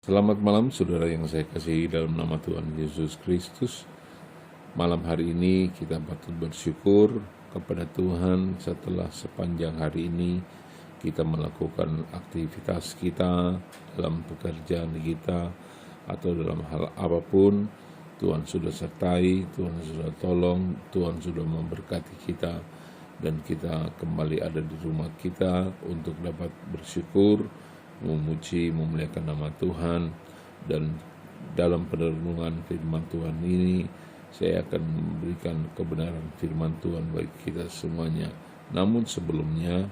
Selamat malam saudara yang saya kasihi dalam nama Tuhan Yesus Kristus. Malam hari ini kita patut bersyukur kepada Tuhan setelah sepanjang hari ini kita melakukan aktivitas kita dalam pekerjaan kita atau dalam hal apapun. Tuhan sudah sertai, Tuhan sudah tolong, Tuhan sudah memberkati kita, dan kita kembali ada di rumah kita untuk dapat bersyukur, memuji, memuliakan nama Tuhan. Dan dalam perenungan firman Tuhan ini, saya akan memberikan kebenaran firman Tuhan bagi kita semuanya. Namun sebelumnya,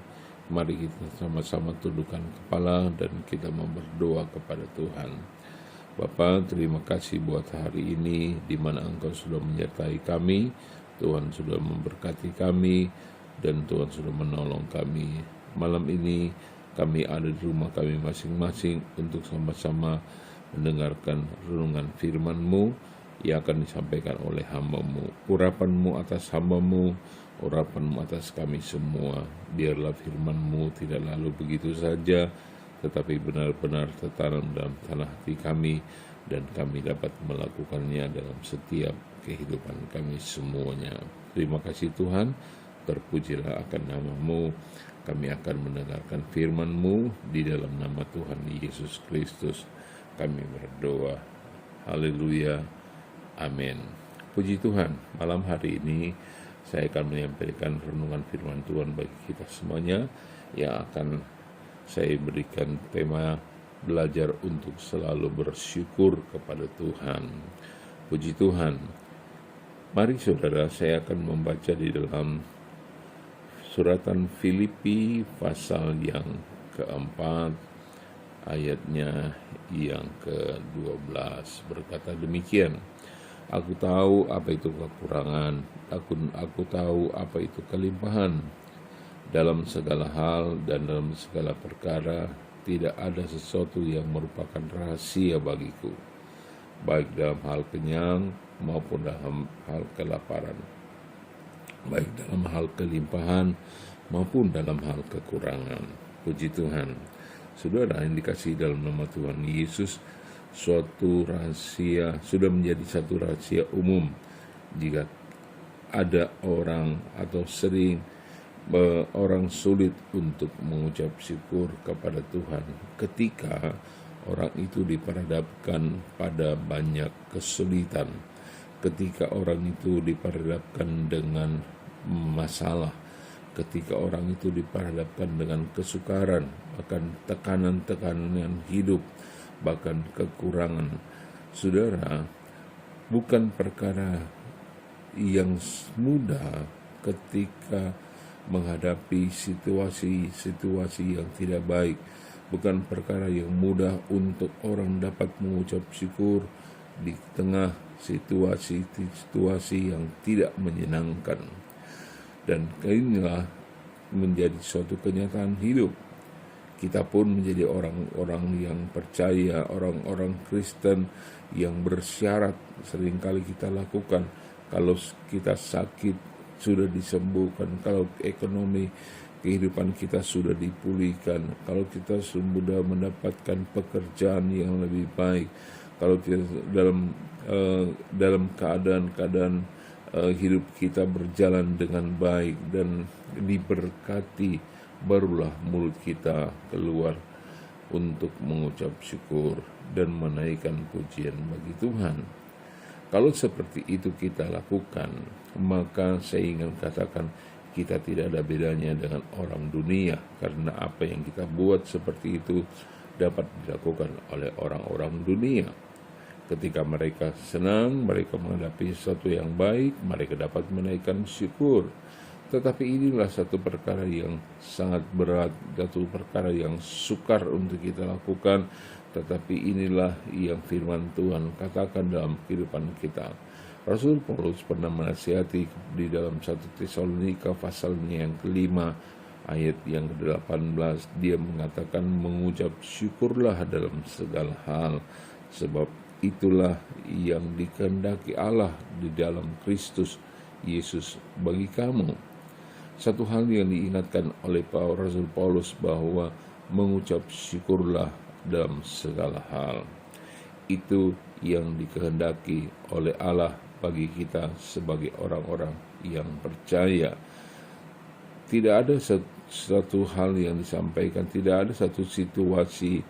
mari kita sama-sama tundukkan kepala dan kita berdoa kepada Tuhan. Bapa, terima kasih buat hari ini di mana Engkau sudah menyertai kami, Tuhan sudah memberkati kami, dan Tuhan sudah menolong kami. Malam ini kami ada di rumah kami masing-masing untuk sama-sama mendengarkan renungan firman-Mu yang akan disampaikan oleh hamba-Mu. Urapan-Mu atas hamba-Mu, urapan-Mu atas kami semua. Biarlah firman-Mu tidak lalu begitu saja, tetapi benar-benar tertanam dalam tanah hati kami, dan kami dapat melakukannya dalam setiap kehidupan kami semuanya. Terima kasih Tuhan, terpujilah akan nama-Mu. Kami akan mendengarkan firman-Mu di dalam nama Tuhan Yesus Kristus. Kami berdoa. Haleluya. Amin. Puji Tuhan, malam hari ini saya akan menyampaikan renungan firman Tuhan bagi kita semuanya yang akan saya berikan tema belajar untuk selalu bersyukur kepada Tuhan. Puji Tuhan. Mari saudara, saya akan membaca di dalam suratan Filipi pasal yang keempat, ayatnya yang ke-12, berkata demikian. Aku tahu apa itu kekurangan, aku tahu apa itu kelimpahan. Dalam segala hal dan dalam segala perkara tidak ada sesuatu yang merupakan rahasia bagiku, baik dalam hal kenyang maupun dalam hal kelaparan, baik dalam hal kelimpahan maupun dalam hal kekurangan. Puji Tuhan. Saudara yang dikasihi dalam nama Tuhan Yesus, suatu rahasia sudah menjadi satu rahasia umum jika ada orang atau sering orang sulit untuk mengucap syukur kepada Tuhan ketika orang itu diperhadapkan pada banyak kesulitan, ketika orang itu diperhadapkan dengan masalah, ketika orang itu diperhadapkan dengan kesukaran, bahkan tekanan-tekanan hidup, bahkan kekurangan. Saudara, bukan perkara yang mudah ketika menghadapi situasi-situasi yang tidak baik. Bukan perkara yang mudah untuk orang dapat mengucap syukur di tengah situasi-situasi yang tidak menyenangkan. Dan inilah menjadi suatu kenyataan hidup. Kita pun menjadi orang-orang yang percaya, orang-orang Kristen yang bersyarat seringkali kita lakukan. Kalau kita sakit, sudah disembuhkan. Kalau ekonomi kehidupan kita sudah dipulihkan. Kalau kita sudah mendapatkan pekerjaan yang lebih baik. Kalau kita dalam keadaan hidup kita berjalan dengan baik dan diberkati, barulah mulut kita keluar untuk mengucap syukur dan menaikkan pujian bagi Tuhan. Kalau seperti itu kita lakukan, maka saya ingin katakan kita tidak ada bedanya dengan orang dunia, karena apa yang kita buat seperti itu dapat dilakukan oleh orang-orang dunia. Ketika mereka senang, mereka menghadapi sesuatu yang baik, mereka dapat menaikkan syukur. Tetapi inilah satu perkara yang sangat berat, satu perkara yang sukar untuk kita lakukan. Tetapi inilah yang firman Tuhan katakan dalam kehidupan kita. Rasul Paulus pernah menasihati di dalam 1 Tesalonika pasalnya yang ke-5, ayat yang ke-18. Dia mengatakan, mengucap syukurlah dalam segala hal, sebab itulah yang dikehendaki Allah di dalam Kristus Yesus bagi kamu. Satu hal yang diingatkan oleh Rasul Paulus bahwa mengucap syukurlah dalam segala hal. Itu yang dikehendaki oleh Allah bagi kita sebagai orang-orang yang percaya. Tidak ada satu hal yang disampaikan, tidak ada satu situasi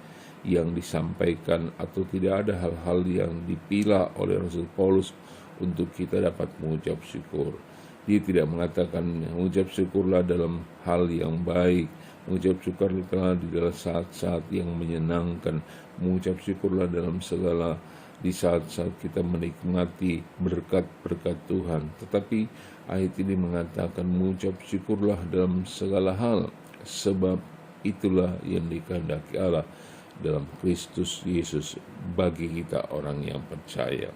yang disampaikan, atau tidak ada hal-hal yang dipilah oleh Rasul Paulus untuk kita dapat mengucap syukur. Dia tidak mengatakan mengucap syukurlah dalam hal yang baik, mengucap syukurlah di dalam saat-saat yang menyenangkan, mengucap syukurlah dalam segala di saat-saat kita menikmati berkat-berkat Tuhan. Tetapi ayat ini mengatakan mengucap syukurlah dalam segala hal, sebab itulah yang dikehendaki Allah dalam Kristus Yesus bagi kita orang yang percaya.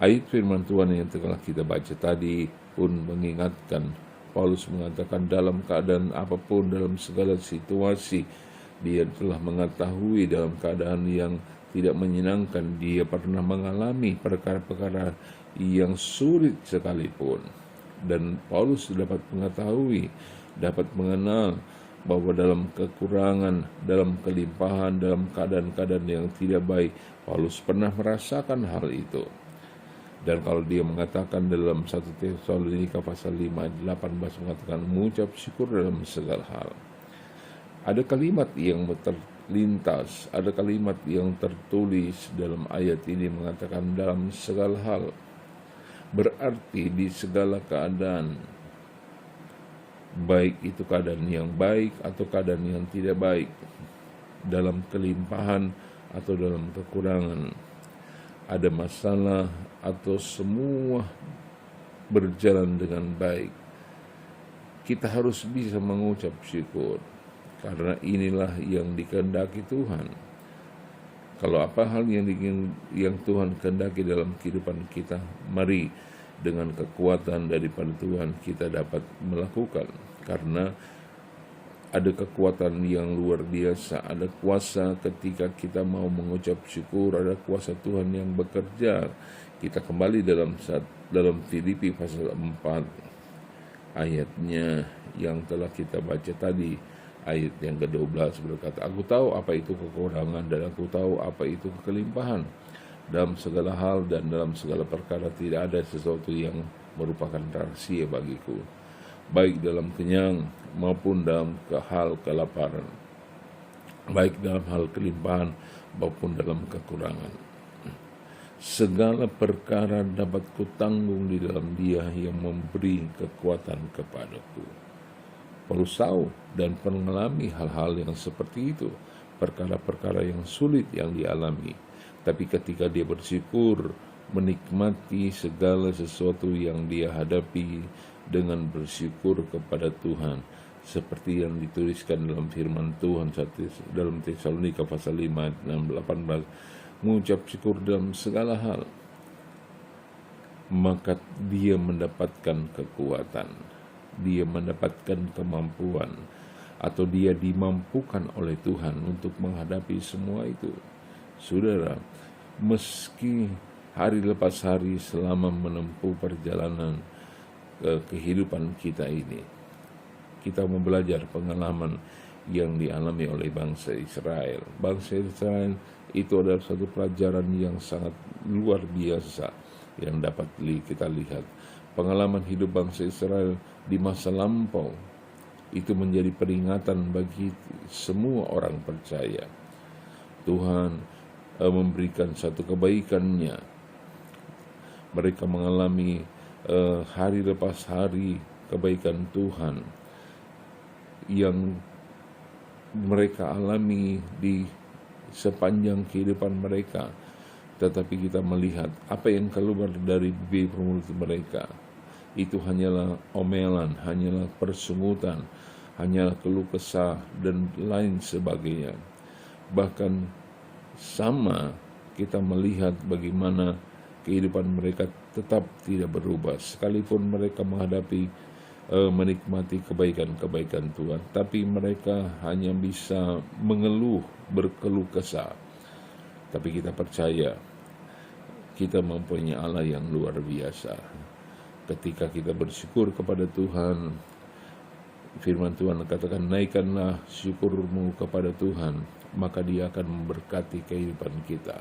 Ayat firman Tuhan yang telah kita baca tadi pun mengingatkan, Paulus mengatakan dalam keadaan apapun, dalam segala situasi, dia telah mengetahui dalam keadaan yang tidak menyenangkan, dia pernah mengalami perkara-perkara yang sulit sekalipun. Dan Paulus dapat mengetahui, dapat mengenal bahwa dalam kekurangan, dalam kelimpahan, dalam keadaan-keadaan yang tidak baik, Paulus pernah merasakan hal itu. Dan kalau dia mengatakan dalam 1 Tesalonika pasal 5 ayat 18 mengatakan mengucap syukur dalam segala hal. Ada kalimat yang terlintas, ada kalimat yang tertulis dalam ayat ini mengatakan dalam segala hal. Berarti di segala keadaan, baik itu keadaan yang baik atau keadaan yang tidak baik, dalam kelimpahan atau dalam kekurangan, ada masalah atau semua berjalan dengan baik, kita harus bisa mengucap syukur, karena inilah yang dikehendaki Tuhan. Kalau apa hal yang Tuhan kehendaki dalam kehidupan kita, mari dengan kekuatan daripada Tuhan kita dapat melakukan, karena ada kekuatan yang luar biasa, ada kuasa ketika kita mau mengucap syukur, ada kuasa Tuhan yang bekerja. Kita kembali dalam Filipi pasal 4 ayatnya yang telah kita baca tadi, ayat yang ke-12 berkata, aku tahu apa itu kekurangan dan aku tahu apa itu kelimpahan. Dalam segala hal dan dalam segala perkara tidak ada sesuatu yang merupakan rahasia bagiku, baik dalam kenyang maupun dalam hal kelaparan, baik dalam hal kelimpahan maupun dalam kekurangan. Segala perkara dapat kutanggung di dalam Dia yang memberi kekuatan kepadaku. Paulus tahu dan mengalami hal-hal yang seperti itu, perkara-perkara yang sulit yang dialami. Tapi ketika dia bersyukur, menikmati segala sesuatu yang dia hadapi dengan bersyukur kepada Tuhan, seperti yang dituliskan dalam firman Tuhan dalam Tesalonika pasal 5 ayat 18, mengucap syukur dalam segala hal, maka dia mendapatkan kekuatan, dia mendapatkan kemampuan, atau dia dimampukan oleh Tuhan untuk menghadapi semua itu. Saudara, meski hari lepas hari selama menempuh perjalanan kehidupan kita ini, kita mau belajar pengalaman yang dialami oleh bangsa Israel. Bangsa Israel itu adalah satu pelajaran yang sangat luar biasa yang dapat kita lihat. Pengalaman hidup bangsa Israel di masa lampau itu menjadi peringatan bagi semua orang percaya. Tuhan memberikan satu kebaikannya. Mereka mengalami hari lepas hari kebaikan Tuhan yang mereka alami di sepanjang kehidupan mereka. Tetapi kita melihat apa yang keluar dari bibir mulut mereka itu hanyalah omelan, hanyalah persungutan, hanyalah keluh kesah dan lain sebagainya. Bahkan sama kita melihat bagaimana kehidupan mereka tetap tidak berubah, sekalipun mereka menghadapi menikmati kebaikan-kebaikan Tuhan, tapi mereka hanya bisa mengeluh, berkeluh kesah. Tapi kita percaya kita mempunyai Allah yang luar biasa. Ketika kita bersyukur kepada Tuhan, firman Tuhan katakan, naikkanlah syukurmu kepada Tuhan, maka Dia akan memberkati kehidupan kita.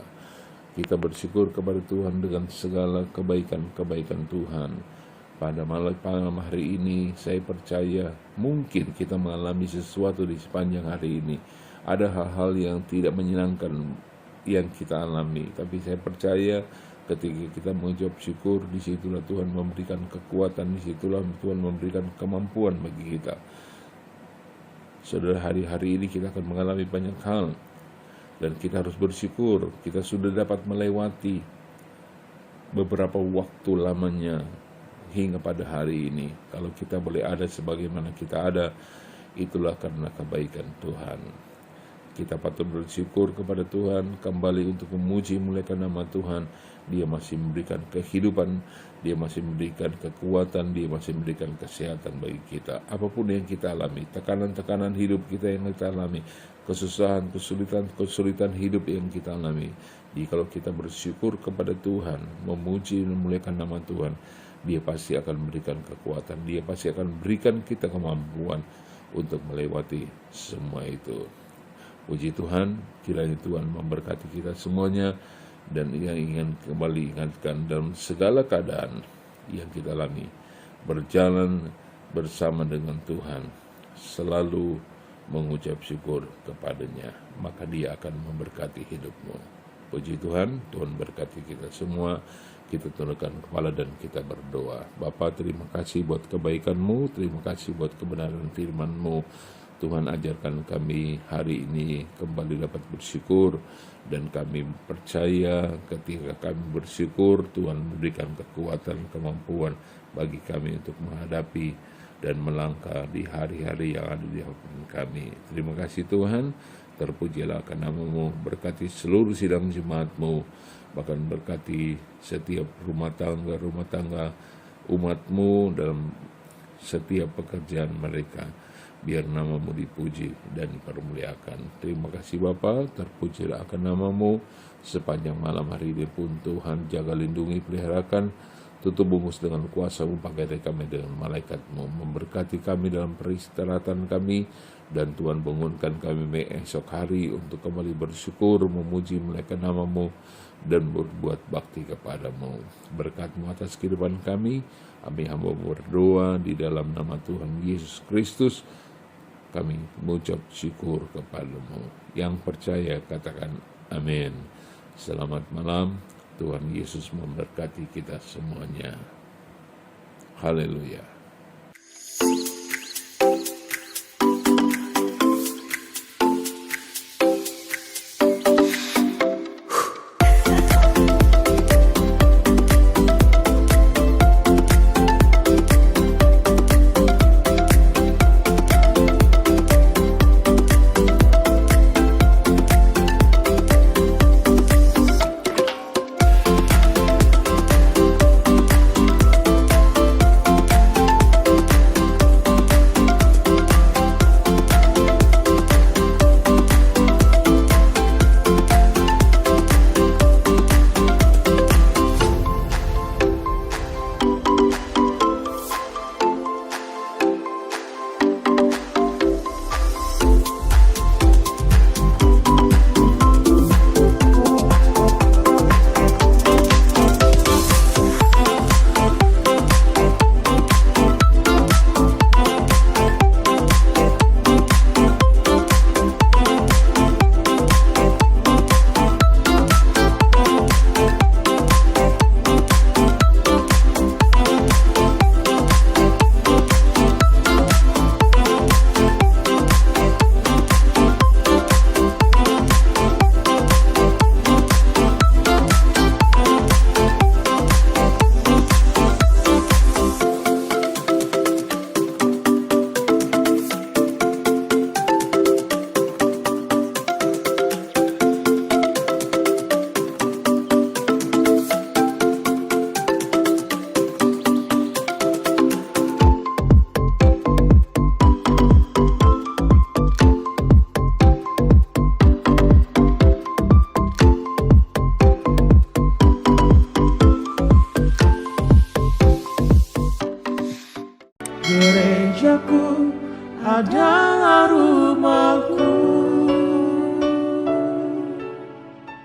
Kita bersyukur kepada Tuhan dengan segala kebaikan-kebaikan Tuhan. Pada malam hari ini saya percaya mungkin kita mengalami sesuatu di sepanjang hari ini. Ada hal-hal yang tidak menyenangkan yang kita alami, tapi saya percaya ketika kita mengucap syukur, disitulah Tuhan memberikan kekuatan, disitulah Tuhan memberikan kemampuan bagi kita. Saudara, hari-hari ini kita akan mengalami banyak hal, dan kita harus bersyukur. Kita sudah dapat melewati beberapa waktu lamanya hingga pada hari ini. Kalau kita boleh ada sebagaimana kita ada, itulah karena kebaikan Tuhan. Kita patut bersyukur kepada Tuhan, kembali untuk memuji muliakan nama Tuhan. Dia masih memberikan kehidupan, Dia masih memberikan kekuatan, Dia masih memberikan kesehatan bagi kita. Apapun yang kita alami, tekanan-tekanan hidup kita yang kita alami, kesusahan, kesulitan hidup yang kita alami. Jadi kalau kita bersyukur kepada Tuhan, memuji dan memuliakan nama Tuhan, Dia pasti akan memberikan kekuatan, Dia pasti akan berikan kita kemampuan untuk melewati semua itu. Puji Tuhan, kiranya Tuhan memberkati kita semuanya, dan yang ingin kembali ingatkan dalam segala keadaan yang kita alami, berjalan bersama dengan Tuhan, selalu mengucap syukur kepadanya, maka Dia akan memberkati hidupmu. Puji Tuhan, Tuhan berkati kita semua. Kita tundukkan kepala dan kita berdoa. Bapa, terima kasih buat kebaikan-Mu, terima kasih buat kebenaran firman-Mu. Tuhan, ajarkan kami hari ini kembali dapat bersyukur, dan kami percaya ketika kami bersyukur, Tuhan memberikan kekuatan, kemampuan bagi kami untuk menghadapi dan melangkah di hari-hari yang ada di hadapan kami. Terima kasih Tuhan, terpujilah akan nama-Mu, berkati seluruh sidang jemaat-Mu, bahkan berkati setiap rumah tangga umat-Mu dalam setiap pekerjaan mereka. Biar nama-Mu dipuji dan dipermuliakan. Terima kasih Bapa, terpujilah akan nama-Mu sepanjang malam hari ini pun. Tuhan, jaga, lindungi, peliharakan, tutup bungkus dengan kuasa-Mu, pakai kami dengan malaikat-Mu, memberkati kami dalam peristirahatan kami, dan Tuhan bangunkan kami esok hari untuk kembali bersyukur, memuji, memuliakan nama-Mu, dan berbuat bakti kepada-Mu. Berkat-Mu atas kehidupan kami hamba berdoa di dalam nama Tuhan Yesus Kristus. Kami mengucap syukur kepada-Mu. Yang percaya katakan amin. Selamat malam. Tuhan Yesus memberkati kita semuanya. Haleluya. Gerejaku adalah rumahku.